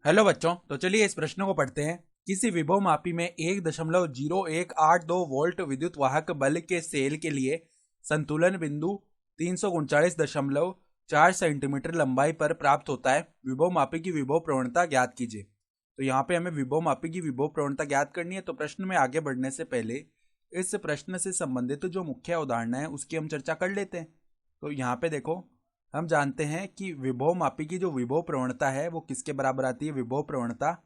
Hello बच्चों, तो चलिए इस प्रश्न को पढ़ते हैं। किसी विभव मापी में 1.0182 वोल्ट विद्युत वाहक बल के सेल के लिए संतुलन बिंदु 339.4 सेंटीमीटर लंबाई पर प्राप्त होता है। विभव मापी की विभव प्रवणता ज्ञात कीजिए। तो यहाँ पे हमें विभव मापी की विभव प्रवणता ज्ञात करनी है। तो प्रश्न में आगे बढ़ने से पहले इस प्रश्न से संबंधित जो मुख्य उदाहरण है उसकी हम चर्चा कर लेते हैं। तो यहाँ पे देखो, हम जानते हैं कि विभव मापी की जो विभव प्रवणता है वो किसके बराबर आती है। विभव प्रवणता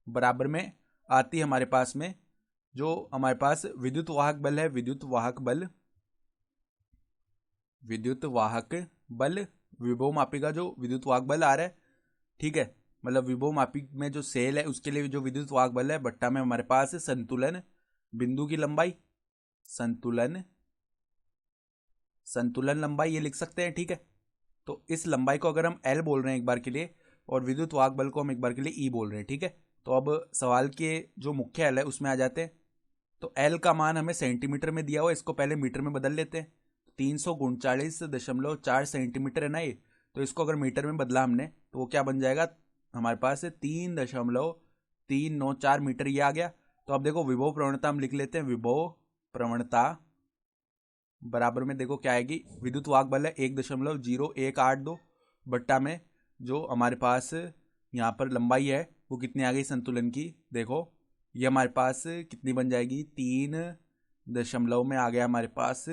बराबर में आती है हमारे पास में जो हमारे पास विद्युत वाहक बल है, विद्युत वाहक बल विभव मापी का जो विद्युत वाहक बल आ रहा है, ठीक है, मतलब विभव मापी में जो सेल है उसके लिए जो विद्युत वाहक बल है, बट्टा में हमारे पास संतुलन बिंदु की लंबाई, संतुलन लंबाई ये लिख सकते हैं, ठीक है। तो इस लंबाई को अगर हम एल बोल रहे हैं एक बार के लिए और विद्युत वाहक बल को हम एक बार के लिए ई बोल रहे हैं, ठीक है। तो अब सवाल के जो मुख्य एल है उसमें आ जाते हैं। तो एल का मान हमें सेंटीमीटर में दिया हुआ है, इसको पहले मीटर में बदल लेते हैं। 339.4 सेंटीमीटर है ना ये, तो इसको अगर मीटर में बदला हमने तो वो क्या बन जाएगा हमारे पास 3.394 मीटर ये आ गया। तो अब देखो विभव प्रवणता हम लिख लेते हैं। विभव प्रवणता बराबर में देखो क्या आएगी, विद्युत वाहक बल है 1.0182 बट्टा में जो हमारे पास यहाँ पर लंबाई है वो कितनी आ गई संतुलन की, देखो ये हमारे पास कितनी बन जाएगी, 3 में आ गया हमारे पास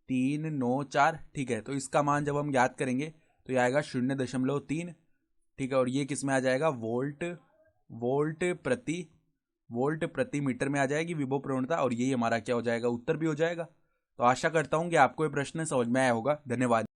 394, ठीक है। तो इसका मान जब हम ज्ञात करेंगे तो ये आएगा 0.3, ठीक है। और ये किस में आ जाएगा, वोल्ट प्रति मीटर में आ जाएगी विभव प्रवणता, और यही हमारा क्या हो जाएगा, उत्तर भी हो जाएगा। तो आशा करता हूँ कि आपको ये प्रश्न समझ में आया होगा। धन्यवाद।